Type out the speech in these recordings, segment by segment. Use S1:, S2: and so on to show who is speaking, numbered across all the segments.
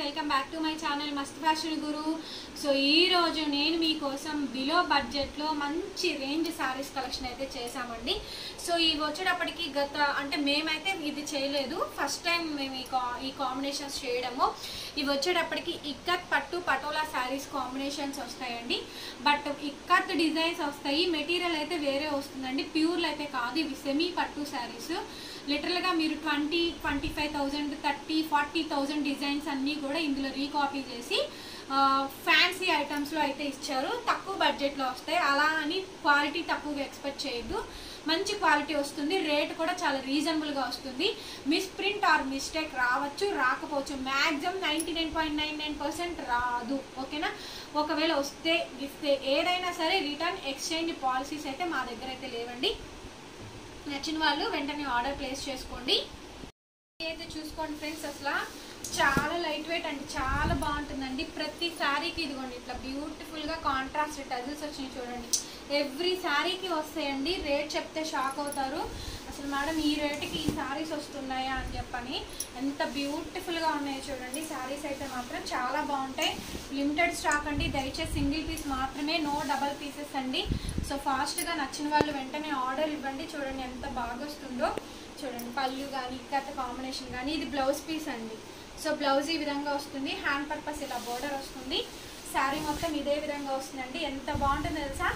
S1: Welcome back to my channel మస్త్ fashion గురు. So ఈ రోజు నేను మీకోసం బిలో బడ్జెట్లో మంచి రేంజ్ సారీస్ కలెక్షన్ అయితే చేసామండి. సో ఇవి వచ్చేటప్పటికి అంటే మేమైతే ఇది చేయలేదు, ఫస్ట్ టైం మేము ఈ కాంబినేషన్స్ చేయడము. ఇవి వచ్చేటప్పటికి ఇక్కత్ పట్టు పటోలా శారీస్ కాంబినేషన్స్ వస్తాయండి. బట్ ఇక్కత్ డిజైన్స్ వస్తాయి, మెటీరియల్ అయితే వేరే వస్తుందండి, ప్యూర్లు అయితే కాదు. ఇవి సెమీ పట్టు శారీస్. లిటరల్గా మీరు 25,000 30,000 40,000 డిజైన్స్ అన్నీ కూడా ఇందులో రీకాపీ చేసి ఫ్యాన్సీ ఐటమ్స్లో అయితే ఇచ్చారు. తక్కువ బడ్జెట్లో వస్తాయి, అలా అని క్వాలిటీ తక్కువగా ఎక్స్పెక్ట్ చేయొద్దు. మంచి క్వాలిటీ వస్తుంది, రేట్ కూడా చాలా రీజనబుల్గా వస్తుంది. మిస్ప్రింట్ ఆర్ మిస్టేక్ రావచ్చు, రాకపోవచ్చు. మ్యాక్సిమం 99.99% రాదు. ఓకేనా? ఒకవేళ వస్తే ఇస్తే ఏదైనా సరే రిటర్న్ ఎక్స్చేంజ్ పాలసీస్ అయితే మా దగ్గర అయితే లేవండి. నచ్చిన వాళ్ళు వెంటనే ఆర్డర్ ప్లేస్ చేసుకోండి. అయితే చూసుకోండి ఫ్రెండ్స్, అసలు చాలా లైట్ వెయిట్ అండి, చాలా బాగుంటుందండి. ప్రతి శారీకి ఇదిగోండి ఇట్లా బ్యూటిఫుల్గా కాంట్రాస్ట్ టజిల్స్ వచ్చినాయి చూడండి. ఎవ్రీ శారీకి వస్తాయండి. రేట్ చెప్తే షాక్ అవుతారు. అసలు మేడం ఈ రేటుకి ఈ శారీస్ వస్తున్నాయా అని చెప్పని ఎంత బ్యూటిఫుల్గా ఉన్నాయో చూడండి. శారీస్ అయితే మాత్రం చాలా బాగుంటాయి. లిమిటెడ్ స్టాక్ అండి, దయచేసి సింగిల్ పీస్ మాత్రమే, నో డబల్ పీసెస్ అండి. సో ఫాస్ట్గా నచ్చిన వాళ్ళు వెంటనే ఆర్డర్ ఇవ్వండి. చూడండి ఎంత బాగా వస్తుందో చూడండి. పళ్ళు కానీ ఇక్కత కాంబినేషన్ కానీ. ఇది బ్లౌజ్ పీస్ అండి. సో బ్లౌజ్ ఈ విధంగా వస్తుంది, హ్యాండ్ పర్పస్ ఇలా బోర్డర్ వస్తుంది. శారీ మొత్తం ఇదే విధంగా వస్తుందండి. ఎంత బాగుంటుందో తెలుసా?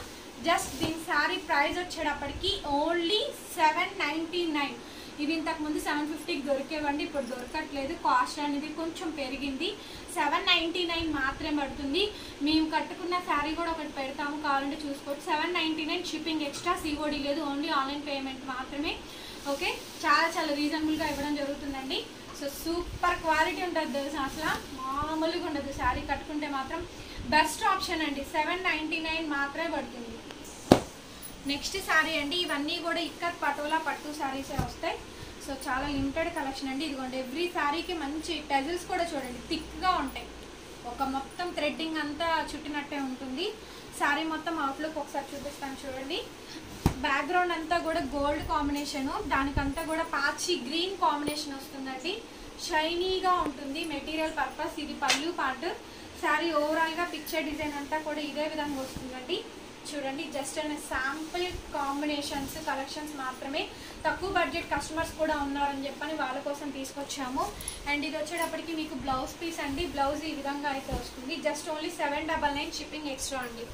S1: జస్ట్ దీని శారీ ప్రైస్ వచ్చేటప్పటికి ఓన్లీ 799. ఇవి ఇంతకుముందు 750కి దొరికేవండి, ఇప్పుడు దొరకట్లేదు. కాస్ట్ అనేది కొంచెం పెరిగింది. 799 మాత్రమే పడుతుంది. మేము కట్టుకున్న శారీ కూడా ఒకటి పెడతాము, కావాలంటే చూసుకోవచ్చు. 799 షిప్పింగ్ ఎక్స్ట్రా, సిఓడి లేదు, ఓన్లీ ఆన్లైన్ పేమెంట్ మాత్రమే. ఓకే, చాలా చాలా రీజనబుల్గా ఇవ్వడం జరుగుతుందండి. సో సూపర్ క్వాలిటీ ఉంటుంది తెలుసా, అసలు మామూలుగా ఉండదు. శారీ కట్టుకుంటే మాత్రం బెస్ట్ ఆప్షన్ అండి. 799 మాత్రమే పడుతుంది. నెక్స్ట్ శారీ అండి. ఇవన్నీ కూడా ఇక్కత్ పటోలా పట్టు శారీసే వస్తాయి. సో చాలా లిమిటెడ్ కలెక్షన్ అండి. ఇదిగోండి ఎవ్రీ శారీకి మంచి టజిల్స్ కూడా చూడండి థిక్గా ఉంటాయి. ఒక మొత్తం థ్రెడ్డింగ్ అంతా చుట్టినట్టే ఉంటుంది. శారీ మొత్తం అవుట్లుక్ ఒకసారి చూపిస్తాను చూడండి. బ్యాక్గ్రౌండ్ అంతా కూడా గోల్డ్ కాంబినేషను, దానికంతా కూడా పాచి గ్రీన్ కాంబినేషన్ వస్తుందండి. షైనీగా ఉంటుంది మెటీరియల్ పర్పస్. ఇది పళ్ళు పార్ట్. శారీ ఓవరాల్గా పిక్చర్ డిజైన్ అంతా కూడా ఇదే విధంగా వస్తుందండి. చూడండి, జస్ట్ అనే శాంపుల్ కాంబినేషన్స్ కలెక్షన్స్ మాత్రమే. తక్కువ బడ్జెట్ కస్టమర్స్ కూడా ఉన్నారని చెప్పని వాళ్ళ కోసం తీసుకొచ్చాము. అండ్ ఇది వచ్చేటప్పటికి మీకు బ్లౌజ్ పీస్ అండి. బ్లౌజ్ ఈ విధంగా అయితే వస్తుంది. జస్ట్ ఓన్లీ 799 షిప్పింగ్ ఎక్స్ట్రా అండి.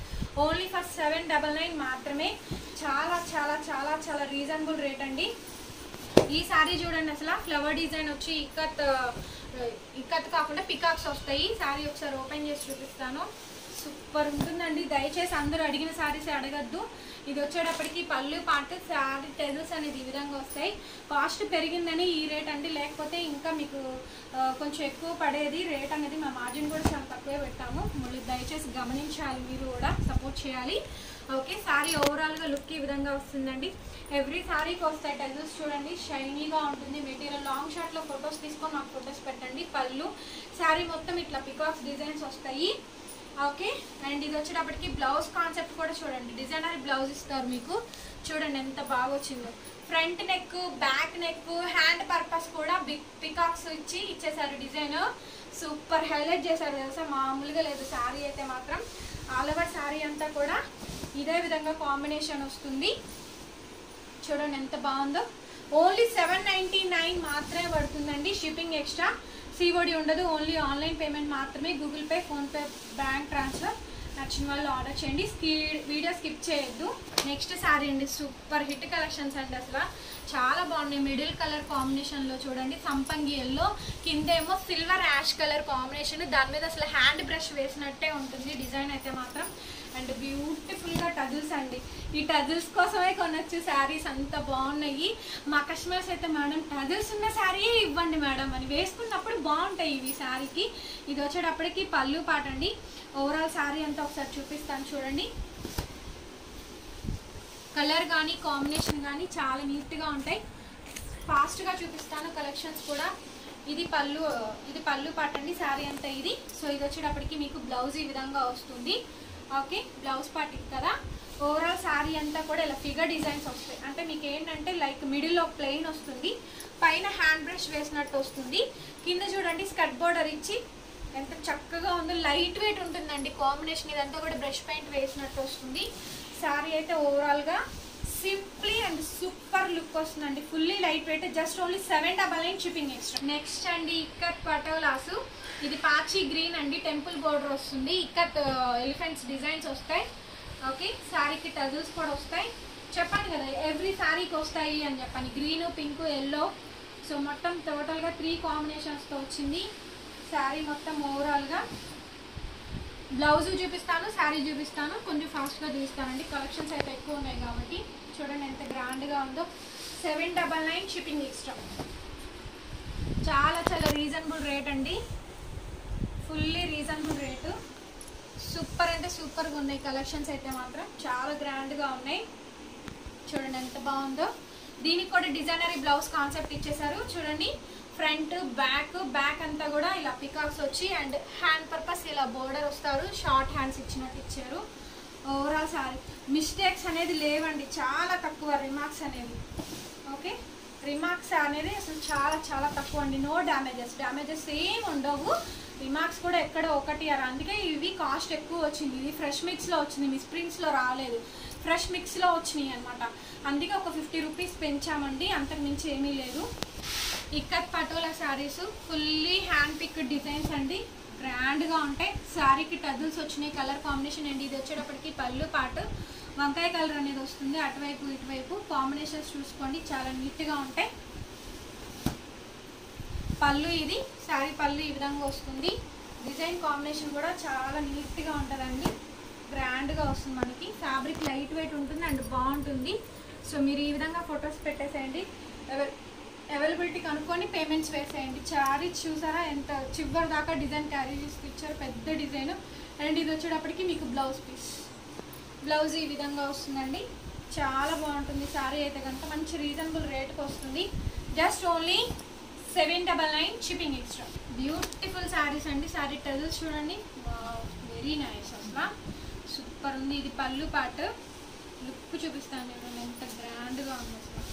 S1: ఓన్లీ ఫర్ 799 మాత్రమే. చాలా చాలా చాలా చాలా రీజనబుల్ రేట్ అండి. ఈ శారీ చూడండి, అసలు ఫ్లవర్ డిజైన్ వచ్చి ఇక్కత్ కాకుండా పికాక్స్ వస్తాయి. శారీ ఒకసారి ఓపెన్ చేసి చూపిస్తాను. సూపర్ ఉంటుందండి. దయచేసి అందరూ అడిగిన శారీస్ అడగద్దు. ఇది వచ్చేటప్పటికి పళ్ళు పాటు శారీ టెజల్స్ అనేది ఈ విధంగా వస్తాయి. కాస్ట్ పెరిగిందని ఈ రేట్ అండి, లేకపోతే ఇంకా మీకు కొంచెం ఎక్కువ పడేది. రేట్ అనేది మా మార్జిన్ కూడా చాలా తక్కువే పెట్టాము. మళ్ళీ దయచేసి గమనించాలి, మీరు కూడా సపోర్ట్ చేయాలి. ఓకే, శారీ ఓవరాల్గా లుక్ ఈ విధంగా వస్తుందండి. ఎవ్రీ శారీకి వస్తాయి టెజల్స్ చూడండి, షైనీగా ఉంటుంది మెటీరియల్. లాంగ్ షాట్లో ఫొటోస్ తీసుకొని మాకు ఫొటోస్ పెట్టండి. పళ్ళు శారీ మొత్తం ఇట్లా పికాక్స్ డిజైన్స్ వస్తాయి. ఓకే, అండ్ ఇది వచ్చేటప్పటికి బ్లౌజ్ కాన్సెప్ట్ కూడా చూడండి, డిజైనర్ బ్లౌజ్ ఇస్తారు మీకు. చూడండి ఎంత బాగా వచ్చిందో. Front neck, back neck, hand purpose కూడా పికాక్స్ ఇచ్చేసారు డిజైన్. సూపర్ హైలైట్ చేశారు తెలుసా, మామూలుగా లేదు. శారీ అయితే మాత్రం ఆల్ ఓవర్ శారీ అంతా కూడా ఇదే విధంగా కాంబినేషన్ వస్తుంది. చూడండి ఎంత బాగుందో. ఓన్లీ 799 మాత్రమే పడుతుందండి. షిప్పింగ్ ఎక్స్ట్రా, సిఓడి ఉండదు, ఓన్లీ ఆన్లైన్ పేమెంట్ మాత్రమే. Google pay, PhonePe, bank transfer. నచ్చిన వాళ్ళు ఆర్డర్ చేయండి, వీడియో స్కిప్ చేయొద్దు. నెక్స్ట్ శారీ అండి, సూపర్ హిట్ కలెక్షన్స్ అండి. అసలు చాలా బాగున్నాయి. మిడిల్ కలర్ కాంబినేషన్లో చూడండి, సంపంగి ఎల్లో, కిందేమో సిల్వర్ యాష్ కలర్ కాంబినేషన్. దాని మీద అసలు హ్యాండ్ బ్రష్ వేసినట్టే ఉంటుంది డిజైన్ అయితే మాత్రం. అండ్ బ్యూటిఫుల్గా టజిల్స్ అండి. ఈ టజిల్స్ కోసమే కొనొచ్చు శారీస్, అంత బాగున్నాయి. మా కస్టమర్స్ అయితే మేడం టజిల్స్ ఉన్న శారీయే ఇవ్వండి మేడం అని, వేసుకున్నప్పుడు బాగుంటాయి ఇవి శారీకి. ఇది వచ్చేటప్పటికి పళ్ళు పాట అండి. ఓవరాల్ శారీ అంతా ఒకసారి చూపిస్తాను చూడండి. కలర్ కానీ కాంబినేషన్ కానీ చాలా నీట్గా ఉంటాయి. ఫాస్ట్గా చూపిస్తాను కలెక్షన్స్ కూడా. ఇది పళ్ళు పాట అండి శారీ అంతా ఇది. సో ఇది వచ్చేటప్పటికి మీకు బ్లౌజ్ ఈ విధంగా వస్తుంది. ఓకే, బ్లౌజ్ పార్ట్ కదా. ఓవరాల్ శారీ అంతా కూడా ఇలా ఫిగర్ డిజైన్స్ వస్తాయి. అంటే మీకు ఏంటంటే లైక్ మిడిల్లో ప్లెయిన్ వస్తుంది, పైన హ్యాండ్ బ్రష్ వేసినట్టు వస్తుంది. కింద చూడండి స్కర్ట్ బోర్డర్ ఇచ్చి ఎంత చక్కగా ఉందో, లైట్ వెయిట్ ఉంటుందండి కాంబినేషన్. ఇదంతా కూడా బ్రష్ పెయింట్ వేసినట్టు వస్తుంది. శారీ అయితే ఓవరాల్గా సింప్లీ అండ్ సూపర్ లుక్ వస్తుందండి. Fully light weight, just only 799 shipping extra. Next అండి ఇక్కత్ పటోలాసు. ఇది పాచి గ్రీన్ అండి, టెంపుల్ బోర్డర్ వస్తుంది. ఇక్కత్ ఎలిఫెంట్స్ డిజైన్స్ వస్తాయి. ఓకే, శారీకి టజల్స్ కూడా వస్తాయి. చెప్పాను కదా ఎవ్రీ శారీకి వస్తాయి అని చెప్పాను. గ్రీన్, పింక్, ఎల్లో, సో మొత్తం టోటల్గా 3 కాంబినేషన్స్తో వచ్చింది శారీ మొత్తం. ఓవరాల్గా బ్లౌజ్ చూపిస్తాను, శారీ చూపిస్తాను, కొంచెం ఫాస్ట్గా చూపిస్తానండి. కలెక్షన్స్ అయితే ఎక్కువ ఉన్నాయి కాబట్టి చూడండి ఎంత గ్రాండ్గా ఉందో. 799 షిప్పింగ్ ఎక్స్ట్రా. చాలా చాలా రీజనబుల్ రేట్ అండి, ఫుల్లీ రీజనబుల్ రేటు. సూపర్ అంటే సూపర్గా ఉన్నాయి కలెక్షన్స్ అయితే మాత్రం, చాలా గ్రాండ్గా ఉన్నాయి. చూడండి ఎంత బాగుందో. దీనికి కూడా డిజైనరీ బ్లౌజ్ కాన్సెప్ట్ ఇచ్చేసారు చూడండి. ఫ్రంట్ బ్యాక్ అంతా కూడా ఇలా పికాక్స్ వచ్చి అండ్ హ్యాండ్ పర్పస్ ఇలా బోర్డర్ వస్తారు. షార్ట్ హ్యాండ్స్ ఇచ్చినట్టు ఇచ్చారు. ఓవరాల్ సారీ మిస్టేక్స్ అనేది లేవండి, చాలా తక్కువ రిమార్క్స్ అనేవి. ఓకే, రిమార్క్స్ అనేది అసలు చాలా చాలా తక్కువ అండి. నో డ్యామేజెస్ ఏం ఉండవు. రిమార్క్స్ కూడా ఎక్కడ ఒకటి అరా, అందుకే ఇవి కాస్ట్ ఎక్కువ వచ్చింది. ఇది ఫ్రెష్ మిక్స్లో వచ్చింది, మిస్ ప్రింట్స్లో రాలేదు, ఫ్రెష్ మిక్స్లో వచ్చినాయి అనమాట. అందుకే ఒక 50 రూపీస్ పెంచామండి, అంతకు మించి ఏమీ లేదు. Ikat Patola saris fully hand pick designs అండి, గ్రాండ్గా ఉంటాయి. శారీకి టజల్స్ వచ్చినాయి, కలర్ కాంబినేషన్ అండి. ఇది వచ్చేటప్పటికి పళ్ళు పాటు వంకాయ కలర్ అనేది వస్తుంది. అటువైపు ఇటువైపు కాంబినేషన్స్ చూసుకోండి, చాలా నీట్గా ఉంటాయి. పళ్ళు ఇది, శారీ పళ్ళు ఈ విధంగా వస్తుంది. డిజైన్ కాంబినేషన్ కూడా చాలా నీట్గా ఉంటుందండి, గ్రాండ్గా వస్తుంది మనకి. ఫ్యాబ్రిక్ లైట్ వెయిట్ ఉంటుంది అండ్ బాగుంటుంది. సో మీరు ఈ విధంగా ఫొటోస్ పెట్టేసేయండి, అవైలబిలిటీ కనుక్కొని పేమెంట్స్ వేసేయండి. శారీ చూసారా ఎంత చివరి దాకా డిజైన్ క్యారీ చేసి ఇచ్చారు, పెద్ద డిజైన్. అండ్ ఇది వచ్చేటప్పటికి మీకు బ్లౌజ్ ఈ విధంగా వస్తుందండి, చాలా బాగుంటుంది. శారీ అయితే కనుక మంచి రీజనబుల్ రేట్కి వస్తుంది. Just only 799 shipping extra. Beautiful saris అండి. శారీ టజల్స్ చూడండి, వెరీ నైస్, అసలు సూపర్ ఉంది. ఇది పళ్ళు పార్ట్ లుక్ చూపిస్తాను నేను, ఎంత గ్రాండ్గా ఉంది అసలు.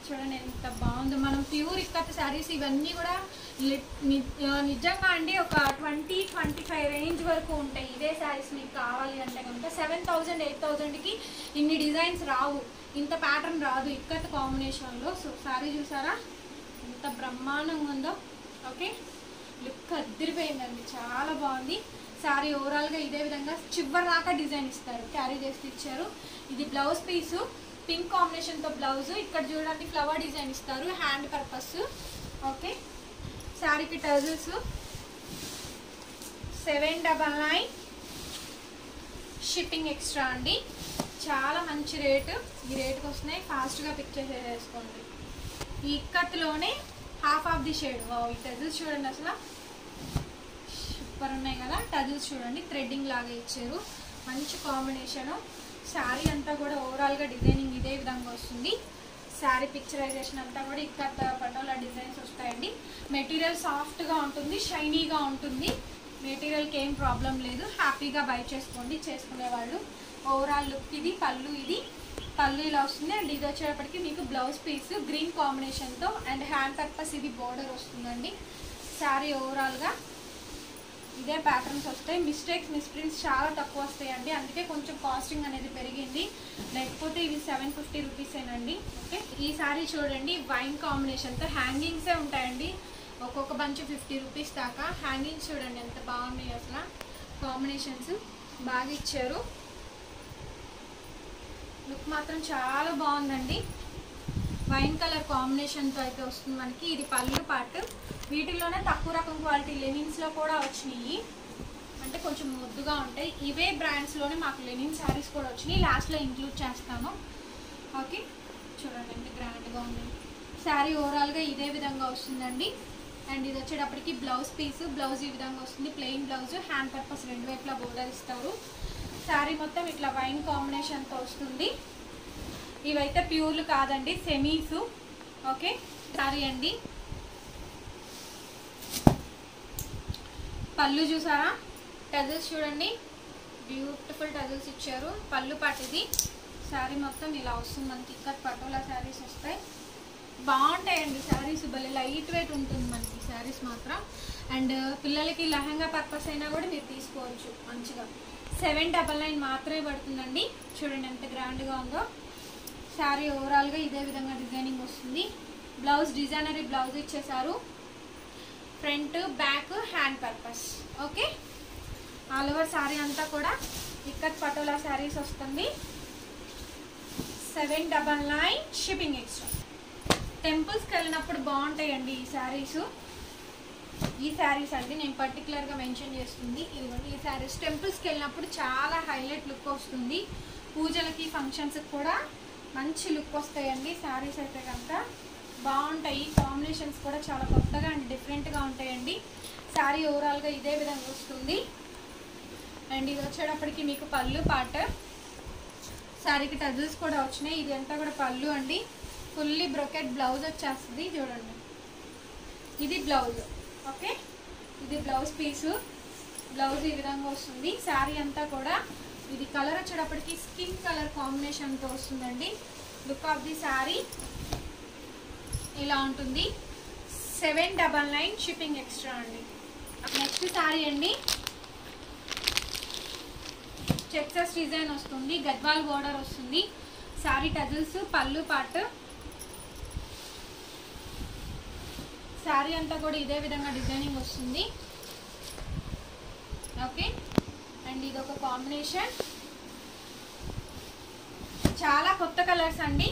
S1: చూడండి ఎంత బాగుందో. మనం ప్యూర్ ఇక్కత్ శారీస్ ఇవన్నీ కూడా నిజంగా అండి ఒక 20-25 రేంజ్ వరకు ఉంటాయి. ఇదే శారీస్ మీకు కావాలి అంటే కనుక 7,000-8,000కి ఇన్ని డిజైన్స్ రావు, ఇంత ప్యాటర్న్ రాదు ఇక్కత్ కాంబినేషన్లో. సో శారీ చూసారా ఎంత బ్రహ్మాండంగా ఉందో. ఓకే, లుక్ అదిరిపోయిందండి, చాలా బాగుంది. శారీ ఓవరాల్గా ఇదే విధంగా చివరి దాకా డిజైన్ ఇస్తారు, క్యారీ చేసి ఇచ్చారు. ఇది బ్లౌజ్ పీసు, పింక్ కాంబినేషన్తో బ్లౌజ్. ఇక్కడ చూడండి ఫ్లవర్ డిజైన్ ఇస్తారు, హ్యాండ్ పర్పస్. ఓకే, శారీకి టజల్స్. 799 షిప్పింగ్ ఎక్స్ట్రా అండి, చాలా మంచి రేటు. ఈ రేటుకి వస్తున్నాయి, ఫాస్ట్గా పిక్ చేసేసుకోండి. ఈ ఇక్కత్లోనే హాఫ్ ఆఫ్ ది షేడ్. ఈ టజల్స్ చూడండి అసలు సూపర్ ఉన్నాయి కదా. టజల్స్ చూడండి థ్రెడ్డింగ్ లాగా ఇచ్చారు, మంచి కాంబినేషను. శారీ అంతా కూడా ఓవరాల్గా డిజైనింగ్ ఇదే విధంగా వస్తుంది. శారీ పిక్చరైజేషన్ అంతా కూడా ఇక్కత్ పటోలా డిజైన్స్ వస్తాయండి. మెటీరియల్ సాఫ్ట్గా ఉంటుంది, షైనీగా ఉంటుంది. మెటీరియల్కి ఏం ప్రాబ్లం లేదు, హ్యాపీగా బై చేసుకోండి చేసుకునేవాళ్ళు. ఓవరాల్ లుక్ ఇది. పళ్ళు ఇలా వస్తుంది. అండ్ ఇది వచ్చేటప్పటికి మీకు బ్లౌజ్ పీస్ గ్రీన్ కాంబినేషన్తో అండ్ హ్యాండ్ పర్పస్ ఇది బోర్డర్ వస్తుందండి. శారీ ఓవరాల్గా ఇదే ప్యాటర్న్స్ వస్తాయి. మిస్ ప్రింట్స్ చాలా తక్కువ వస్తాయండి, అందుకే కొంచెం కాస్టింగ్ అనేది పెరిగింది, లేకపోతే ఇవి 750 రూపీసేనండి. ఓకే, ఈ శారీ చూడండి వైన్ కాంబినేషన్తో హ్యాంగింగ్సే ఉంటాయండి, ఒక్కొక్క బంచ్ 50 రూపీస్ దాకా. హ్యాంగింగ్స్ చూడండి ఎంత బాగున్నాయి అసలు, కాంబినేషన్స్ బాగా ఇచ్చారు. లుక్ మాత్రం చాలా బాగుందండి. వైన్ కలర్ కాంబినేషన్తో అయితే వస్తుంది మనకి. ఇది పళ్ళు పార్ట్. వీటిల్లోనే తక్కువ రకం క్వాలిటీ లెనిన్స్లో కూడా వచ్చినాయి, అంటే కొంచెం ముద్దుగా ఉంటాయి. ఇవే బ్రాండ్స్లోనే మాకు లెనిన్ శారీస్ కూడా వచ్చినాయి, లాస్ట్లో ఇంక్లూడ్ చేస్తాను. ఓకే, చూడండి ఎంత గ్రాండ్గా ఉంది. శారీ ఓవరాల్గా ఇదే విధంగా వస్తుందండి. అండ్ ఇది వచ్చేటప్పటికి బ్లౌజ్ పీస్. బ్లౌజ్ ఈ విధంగా వస్తుంది, ప్లెయిన్ బ్లౌజ్, హ్యాండ్ పర్పస్ రెండు వైపులా బోర్డర్ ఇస్తారు. శారీ మొత్తం ఇట్లా వైన్ కాంబినేషన్తో వస్తుంది. ఇవైతే ప్యూర్లు కాదండి, సెమీసు. ఓకే, శారీ అండి. పళ్ళు చూసారా, టజల్స్ చూడండి, బ్యూటిఫుల్ టజల్స్ ఇచ్చారు. పళ్ళు పాటు ఇది. శారీ మొత్తం ఇలా వస్తుంది మనకి. ఇక్కత్ పటోలా శారీస్ వస్తాయి, బాగుంటాయండి శారీస్, భలే లైట్ వెయిట్ ఉంటుంది మనకి శారీస్ మాత్రం. అండ్ పిల్లలకి లెహంగా పర్పస్ అయినా కూడా మీరు తీసుకోవచ్చు మంచిగా. 799 మాత్రమే పడుతుందండి. చూడండి ఎంత గ్రాండ్గా ఉందో శారీ. ఓవరాల్గా ఇదే విధంగా డిజైనింగ్ వస్తుంది. బ్లౌజ్ డిజైనరీ బ్లౌజ్ ఇచ్చేసారు, front back hand purpose. Okay, all over sari అంతా కూడా ఇక్కత్ పటోలా శారీస్ వస్తుంది. 799 షిప్పింగ్ ఎక్స్ట్రా. టెంపుల్స్కి వెళ్ళినప్పుడు బాగుంటాయండి ఈ శారీస్. ఈ శారీస్ అండి నేను పర్టికులర్గా మెన్షన్ చేస్తుంది. ఇదిగోండి ఈ శారీస్ టెంపుల్స్కి వెళ్ళినప్పుడు చాలా హైలైట్ లుక్ వస్తుంది. పూజలకి ఫంక్షన్స్కి కూడా మంచి లుక్ వస్తాయండి శారీస్ అయితే కనుక బాగుంటాయి. కాంబినేషన్స్ కూడా చాలా కొత్తగా అండ్ డిఫరెంట్గా ఉంటాయండి. శారీ ఓవరాల్గా ఇదే విధంగా వస్తుంది. అండ్ ఇది వచ్చేటప్పటికి మీకు పళ్ళు పార్ట్. శారీకి టజల్స్ కూడా వచ్చినాయి. ఇది అంతా కూడా పళ్ళు అండి. ఫుల్లీ బ్రొకెట్ బ్లౌజ్ వచ్చేస్తుంది. చూడండి ఇది బ్లౌజ్. ఓకే, ఇది బ్లౌజ్ పీసు. బ్లౌజ్ ఈ విధంగా వస్తుంది. శారీ అంతా కూడా ఇది కలర్ వచ్చేటప్పటికి స్కిన్ కలర్ కాంబినేషన్తో వస్తుందండి. లుక్ ఆఫ్ ది శారీ ఇలా ఉంటుంది. 799 షిప్పింగ్ ఎక్స్ట్రా అండి. నెక్స్ట్ శారీ అండి, చెక్సెస్ డిజైన్ వస్తుంది, గద్వాల్ బోర్డర్ వస్తుంది. శారీ టజల్స్, పళ్ళు పార్ట్. శారీ అంతా కూడా ఇదే విధంగా డిజైనింగ్ వస్తుంది. ఓకే, అండ్ ఇది ఒక కాంబినేషన్. చాలా కొత్త కలర్స్ అండి.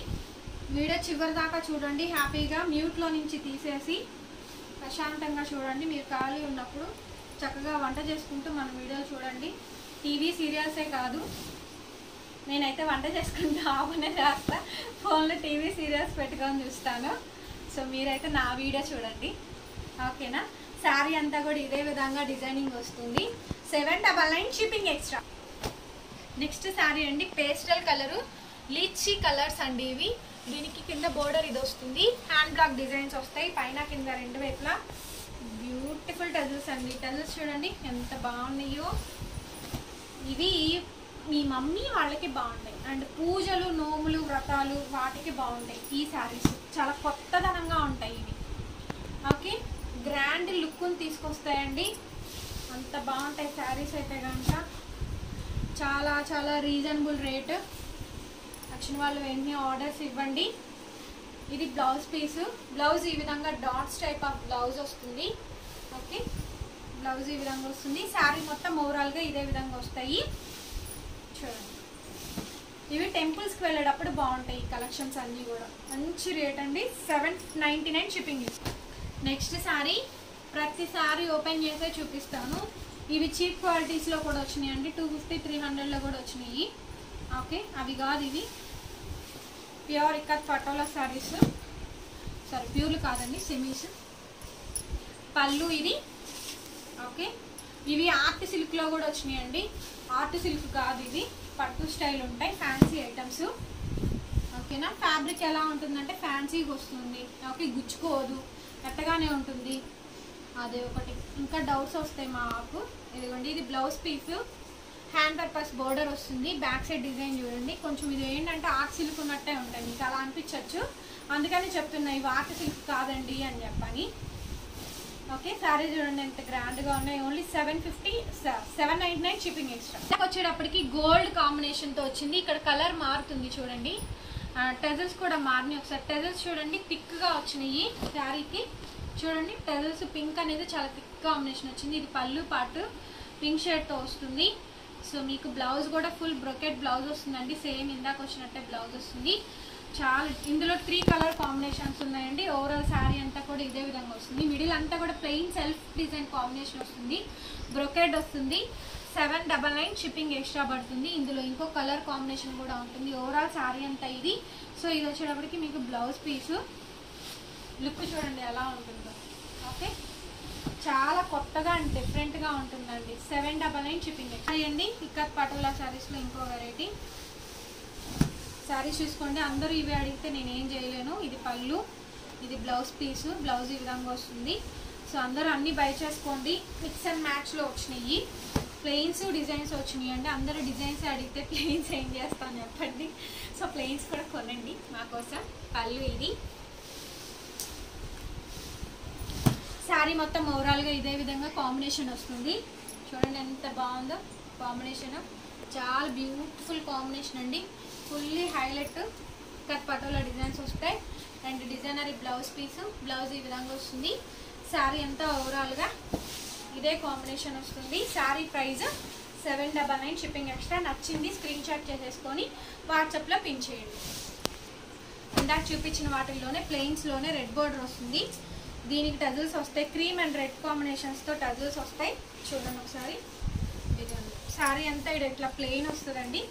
S1: వీడియో చివరి దాకా చూడండి. హ్యాపీగా మ్యూట్లో నుంచి తీసేసి ప్రశాంతంగా చూడండి. మీరు ఖాళీ ఉన్నప్పుడు చక్కగా వంట చేసుకుంటూ మన వీడియోలు చూడండి. టీవీ సీరియల్సే కాదు, నేనైతే వంట చేసుకుంటూ ఆపనే చేస్తా, ఫోన్లో టీవీ సీరియల్స్ పెట్టుకొని చూస్తాను. సో మీరైతే నా వీడియో చూడండి. ఓకేనా. శారీ అంతా కూడా ఇదే విధంగా డిజైనింగ్ వస్తుంది. 799 షిప్పింగ్ ఎక్స్ట్రా. నెక్స్ట్ శారీ అండి, పేస్టల్ కలరు, లీచీ కలర్స్ అండి ఇవి. దీనికి కింద బోర్డర్ ఇది వస్తుంది. హ్యాండ్ బ్లాక్ డిజైన్స్ వస్తాయి పైన కింద రెండు వైపులా. బ్యూటిఫుల్ టజల్స్ అండి. టజల్స్ చూడండి ఎంత బాగున్నాయో. ఇవి మీ మమ్మీ వాళ్ళకి బాగుంటాయి అండ్ పూజలు, నోములు, వ్రతాలు వాటికి బాగుంటాయి. ఈ శారీస్ చాలా కొత్తదనంగా ఉంటాయి ఇవి. ఓకే, గ్రాండ్ లుక్ని తీసుకొస్తాయండి. అంత బాగుంటాయి శారీస్ అయితే కనుక. చాలా చాలా రీజనబుల్ రేట్. వచ్చిన వాళ్ళు వెంటనే ఆర్డర్స్ ఇవ్వండి. ఇది బ్లౌజ్ పీసు. బ్లౌజ్ ఈ విధంగా డాట్స్ టైప్ ఆఫ్ బ్లౌజ్ వస్తుంది. ఓకే, బ్లౌజ్ ఈ విధంగా వస్తుంది. శారీ మొత్తం ఓవరాల్గా ఇదే విధంగా వస్తాయి. చూడండి, ఇవి టెంపుల్స్కి వెళ్ళేటప్పుడు బాగుంటాయి ఈ కలెక్షన్స్ అన్నీ కూడా. మంచి రేట్ అండి. 799 షిప్పింగ్. నెక్స్ట్ శారీ ప్రతి శారీ ఓపెన్ చేసే చూపిస్తాను. ఇవి చీప్ క్వాలిటీస్లో కూడా వచ్చినాయి అండి. 250, 300లో కూడా వచ్చినాయి. ఓకే, అవి కాదు, ఇవి ప్యూర్ ఇక్కత్ పటోలా శారీస్. సారీ, ప్యూర్లు కాదండి, సెమీస్. పళ్ళు ఇది. ఓకే, ఇవి ఆర్ట్ సిల్క్లో కూడా వచ్చినాయండి. ఆర్ట్ సిల్క్ కాదు, ఇది పట్టు స్టైల్ ఉంటాయి, ఫ్యాన్సీ ఐటమ్స్. ఓకేనా. ఫ్యాబ్రిక్ ఎలా ఉంటుందంటే ఫ్యాన్సీగా వస్తుంది. ఓకే, గుచ్చుకోదు, మెత్తగానే ఉంటుంది. అదే ఒకటి. ఇంకా డౌట్స్ వస్తాయి మాకు. ఇదిగోండి, ఇది blouse piece, hand purpose border వస్తుంది. బ్యాక్ సైడ్ డిజైన్ చూడండి. కొంచెం ఇది ఏంటంటే ఆర్ట్ సిల్క్ ఉన్నట్టే ఉంటాయి, మీకు అలా అనిపించవచ్చు. అందుకని చెప్తున్నా ఇవి ఆర్ట్ సిల్క్ కాదండి అని చెప్పని. ఓకే, శారీ చూడండి ఎంత గ్రాండ్గా ఉన్నాయి. Only 799 shipping extra. వచ్చేటప్పటికి గోల్డ్ కాంబినేషన్తో వచ్చింది. ఇక్కడ కలర్ మారుతుంది చూడండి. టెజల్స్ కూడా మారినాయి. ఒకసారి టెజల్స్ చూడండి, థిక్గా వచ్చినాయి శారీకి. చూడండి టెజల్స్ పింక్ అనేది చాలా థిక్ కాంబినేషన్ వచ్చింది. ఇది పళ్ళు పార్ట్ పింక్ షేడ్తో వస్తుంది. సో మీకు బ్లౌజ్ కూడా ఫుల్ బ్రొకెట్ బ్లౌజ్ వస్తుందండి. సేమ్ ఇందాక వచ్చినట్టే బ్లౌజ్ వస్తుంది. చాలా ఇందులో 3 కలర్ కాంబినేషన్స్ ఉన్నాయండి. ఓవరాల్ శారీ అంతా కూడా ఇదే విధంగా వస్తుంది. మిడిల్ అంతా కూడా ప్లెయిన్ సెల్ఫ్ డిజైన్ కాంబినేషన్ వస్తుంది. బ్రొకెట్ వస్తుంది. 799 షిప్పింగ్ ఎక్స్ట్రా పడుతుంది. ఇందులో ఇంకో కలర్ కాంబినేషన్ కూడా ఉంటుంది. ఓవరాల్ శారీ అంతా ఇది. సో ఇది వచ్చేటప్పటికి మీకు బ్లౌజ్ పీసు. లుక్ చూడండి ఎలా ఉంటుందో. ఓకే, చాలా కొత్తగా అండ్ డిఫరెంట్గా ఉంటుందండి. 799 షిప్పింగ్ ఎక్స్ట్రా అండి. ఇక్కత్ పటోలా శారీస్లో ఇంకో వెరైటీ శారీస్ చూసుకోండి. అందరూ ఇవి అడిగితే నేను ఏం చేయలేను. ఇది పళ్ళు, ఇది బ్లౌజ్ పీసు. బ్లౌజ్ ఈ విధంగా వస్తుంది. సో అందరూ అన్నీ బై చేసుకోండి. మిక్స్ అండ్ మ్యాచ్లో వచ్చినాయి. ప్లెయిన్స్ డిజైన్స్ వచ్చినాయి అండి. అందరూ డిజైన్స్ అడిగితే ప్లెయిన్స్ ఏం చేస్తాను చెప్పండి. సో ప్లెయిన్స్ కూడా కొనండి మా కోసం. పళ్ళు ఇది. శారీ మొత్తం ఓవరాల్గా ఇదే విధంగా కాంబినేషన్ వస్తుంది. చూడండి ఎంత బాగుందో కాంబినేషన్, చాలా బ్యూటిఫుల్ కాంబినేషన్ అండి. Fully highlight cut patola designs వస్తాయి. అండ్ డిజైనరీ బ్లౌజ్ పీస్, బ్లౌజ్ ఈ విధంగా వస్తుంది. శారీ అంతా ఓవరాల్గా ఇదే కాంబినేషన్ వస్తుంది. Sari price 799, shipping extra. నచ్చింది స్క్రీన్ షాట్ చేసేసుకొని వాట్సాప్లో పిన్ చేయండి. ఇందాక చూపించిన వాటిల్లోనే ప్లెయిన్స్లోనే రెడ్ బోర్డర్ వస్తుంది. దీనికి టజల్స్ వస్తాయి, క్రీమ్ అండ్ రెడ్ కాంబినేషన్స్తో టజల్స్ వస్తాయి. చూడండి ఒకసారి, శారీ అంతా ఇక్కడ ఇట్లా ప్లెయిన్ వస్తుందండి.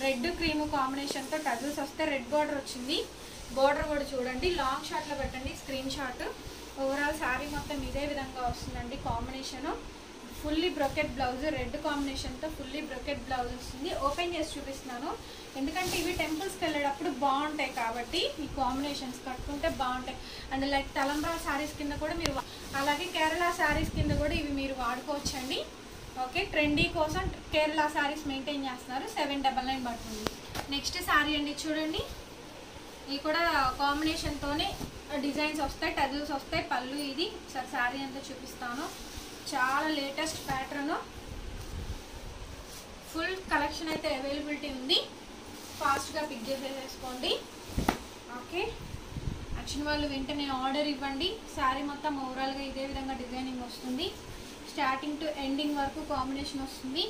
S1: రెడ్ క్రీమ్ కాంబినేషన్తో టజల్స్ వస్తాయి. రెడ్ బోర్డర్ వచ్చింది. బోర్డర్ కూడా చూడండి, లాంగ్ షాట్లో పెట్టండి స్క్రీన్ షాట్. ఓవరాల్ శారీ మొత్తం ఇదే విధంగా వస్తుందండి combination. Fully brocade blouse, red కాంబినేషన్తో ఫుల్లీ బ్రొకెట్ బ్లౌజ్ వస్తుంది. ఓపెన్ చేసి చూపిస్తున్నాను ఎందుకంటే ఇవి టెంపుల్స్కి వెళ్ళేటప్పుడు బాగుంటాయి కాబట్టి ఈ కాంబినేషన్స్ కట్టుకుంటే బాగుంటాయి. అండ్ లైక్ తలంబ్రా శారీస్ కింద కూడా మీరు, అలాగే కేరళ శారీస్ కింద కూడా ఇవి మీరు వాడుకోవచ్చండి. ఓకే, ట్రెండీ కోసం కేరళ శారీస్ మెయింటైన్ చేస్తున్నారు. 799 పడుతుంది. నెక్స్ట్ శారీ అండి, చూడండి ఇవి కూడా కాంబినేషన్తోనే డిజైన్స్ వస్తాయి, టజల్స్ వస్తాయి. పళ్ళు ఇది ఒకసారి శారీ అంతా చూపిస్తాను. చాలా లేటెస్ట్ ప్యాటర్న్, ఫుల్ కలెక్షన్ అయితే అవైలబిలిటీ ఉంది. ఫాస్ట్గా పిక్ చేసేసుకోండి. ఓకే, నచ్చిన వాళ్ళు వెంటనే ఆర్డర్ ఇవ్వండి. శారీ మొత్తం ఓవరాల్గా ఇదే విధంగా డిజైనింగ్ వస్తుంది. స్టార్టింగ్ టు ఎండింగ్ వరకు కాంబినేషన్ వస్తుంది.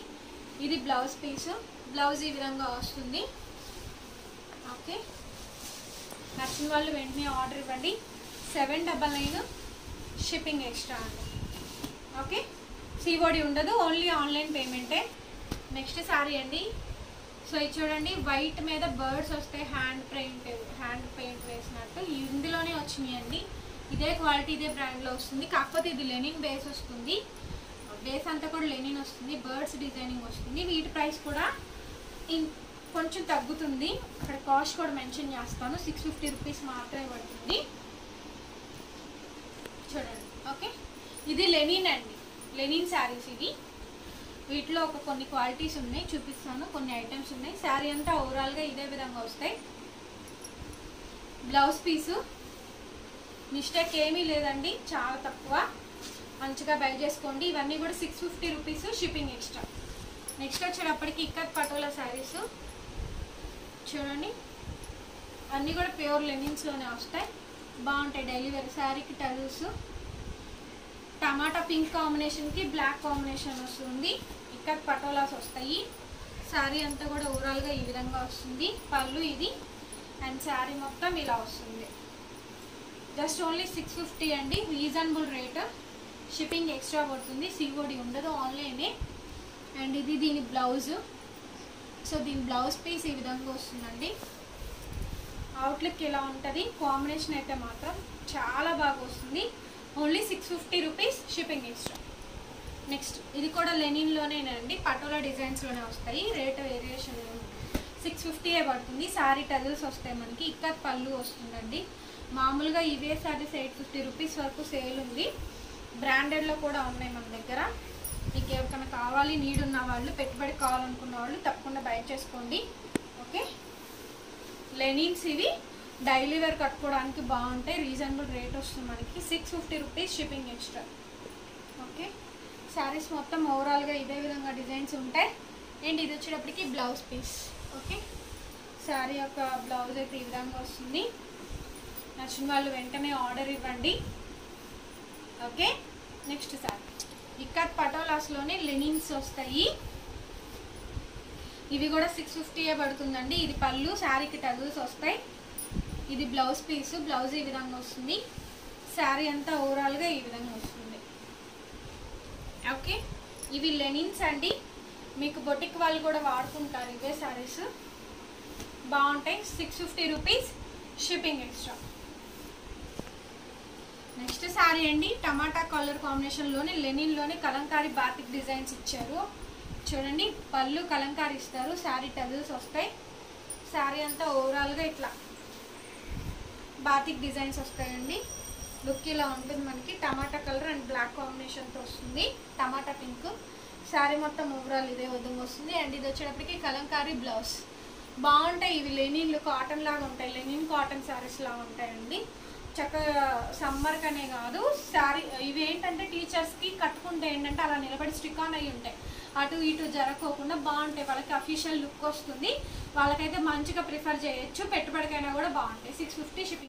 S1: ఇది బ్లౌజ్ పీస్, బ్లౌజ్ ఈ విధంగా వస్తుంది. ఓకే, నచ్చిన వాళ్ళు వెంటనే ఆర్డర్ ఇవ్వండి. 799, షిప్పింగ్ ఎక్స్ట్రా అండి. ఓకే, సిఓడి ఉండదు, ఓన్లీ ఆన్లైన్ పేమెంటే. నెక్స్ట్ శారీ అండి, సో ఇది చూడండి వైట్ మీద బర్డ్స్ వస్తాయి, హ్యాండ్ పెయింట్ వేసినట్టు. ఇందులోనే వచ్చినాయండి. ఇదే క్వాలిటీ ఇదే బ్రాండ్లో వస్తుంది. కాకపోతే ఇది లెనిన్ బేస్ వస్తుంది. బేస్ అంతా కూడా లెనిన్ వస్తుంది, బర్డ్స్ డిజైనింగ్ వస్తుంది. వీటి ప్రైస్ కూడా కొంచెం తగ్గుతుంది. ఇక్కడ కాస్ట్ కూడా మెన్షన్ చేస్తాను. 650 రూపీస్ మాత్రమే పడుతుంది. చూడండి. ఓకే, ఇది లెనిన్ అండి, లెనిన్ శారీస్ ఇది. వీటిలో కొన్ని క్వాలిటీస్ ఉన్నాయి, చూపిస్తాను. కొన్ని ఐటమ్స్ ఉన్నాయి. శారీ అంతా ఓవరాల్గా ఇదే విధంగా వస్తాయి. బ్లౌజ్ పీసు మిస్టేక్ ఏమీ లేదండి, చాలా తక్కువ. మంచిగా బై చేసుకోండి. ఇవన్నీ కూడా 650 రూపీస్, షిప్పింగ్ ఎక్స్ట్రా. నెక్స్ట్ వచ్చేటప్పటికి ఇక్కత్ పటోలా శారీస్ చూడండి, అన్నీ కూడా ప్యూర్ లెనిన్స్లోనే వస్తాయి. బాగుంటాయి డైలీ వేర్. శారీకి టజల్స్, టమాటా పింక్ కాంబినేషన్కి బ్లాక్ కాంబినేషన్ వస్తుంది. ఇక్కత్ పటోలాస్ వస్తాయి. శారీ అంతా కూడా ఓవరాల్గా ఈ విధంగా వస్తుంది. పళ్ళు ఇది, అండ్ శారీ మొత్తం ఇలా వస్తుంది. జస్ట్ ఓన్లీ 650 అండి, రీజనబుల్ రేట్. షిప్పింగ్ ఎక్స్ట్రా పడుతుంది, సిఓడి ఉండదు, ఆన్లైనే. అండ్ ఇది దీని బ్లౌజ్. సో దీని బ్లౌజ్ పీస్ ఈ విధంగా వస్తుందండి. అవుట్లుక్ ఇలా ఉంటుంది. కాంబినేషన్ అయితే మాత్రం చాలా బాగా వస్తుంది. Only 650 rupees, shipping extra. Next ఇది కూడా లెనిన్లోనేనండి, పటోలా డిజైన్స్లోనే వస్తాయి. రేట్ వేరియేషన్ 650 పడుతుంది. శారీ టజల్స్ వస్తాయి మనకి. ఇక్కత్ పళ్ళు వస్తుందండి. మామూలుగా ఇవే శారీస్ 850 రూపీస్ వరకు సేల్ ఉంది. బ్రాండెడ్లో కూడా ఉన్నాయి మన దగ్గర. మీకు ఎవరికైనా కావాలి, నీడ్ ఉన్న వాళ్ళు, పెట్టుబడి కావాలనుకున్న వాళ్ళు తప్పకుండా బై చేసుకోండి. ఓకే, లెనిన్స్ ఇవి డైలీ వేర్ కట్టుకోవడానికి బాగుంటాయి. రీజనబుల్ రేట్ వస్తుంది మనకి. 650 rupees, shipping extra. Okay, saris మొత్తం ఓవరాల్గా ఇదే విధంగా డిజైన్స్ ఉంటాయి. అండ్ ఇది వచ్చేటప్పటికి బ్లౌజ్ పీస్. ఓకే, శారీ యొక్క బ్లౌజ్ అయితే ఈ విధంగా వస్తుంది. నచ్చిన వాళ్ళు వెంటనే ఆర్డర్ ఇవ్వండి. ఓకే, నెక్స్ట్ శారీ ఇక్కత్ పటోలాస్లోనే లెనిన్స్ వస్తాయి. ఇవి కూడా 650 పడుతుందండి. ఇది పళ్ళు, శారీకి టజల్స్ వస్తాయి. ఇది బ్లౌజ్ పీస్, బ్లౌజ్ ఈ విధంగా వస్తుంది. శారీ అంతా ఓవరాల్గా ఈ విధంగా వస్తుంది. ఓకే, ఇవి లెనిన్స్ అండి. మీకు బొటిక్ వాళ్ళు కూడా వాడుకుంటారు ఇవే శారీస్, బాగుంటాయి. 650 rupees, shipping extra. Next sari అండి, టమాటా కలర్ కాంబినేషన్లోనే లెనిన్లోనే కలంకారీ బాతిక్ డిజైన్స్ ఇచ్చారు. చూడండి, పళ్ళు కలంకారీ ఇస్తారు, శారీ టజల్స్ వస్తాయి. శారీ అంతా ఓవరాల్గా ఇట్లా బాతిక్ డిజైన్స్ వస్తాయండి. లుక్ ఇలా ఉంటుంది మనకి. టమాటా కలర్ అండ్ బ్లాక్ కాంబినేషన్తో వస్తుంది, టమాటా పింక్. శారీ మొత్తం ఓవరాల్ ఇదే విధంగా వస్తుంది. అండ్ ఇది వచ్చేటప్పటికి కలంకారీ బ్లౌజ్. బాగుంటాయి ఇవి. లెనిన్లు కాటన్ లాగా ఉంటాయి, లెనిన్ కాటన్ శారీస్ లాగా ఉంటాయండి. చక్కగా సమ్మర్ కనే కాదు శారీ ఇవి ఏంటంటే టీచర్స్కి కట్టుకుంటే ఏంటంటే అలా నిలబడి స్టిక్ ఆన్ అయ్యి ఉంటాయి, అటు ఇటు జరగకోకుండా బాగుంటాయి, వాళ్ళకి అఫీషియల్ లుక్ వస్తుంది, వాళ్ళకైతే మంచిగా ప్రిఫర్ చేయొచ్చు, పెట్టుబడికైనా కూడా బాగుంటాయి. 650 షిప్పింగ్.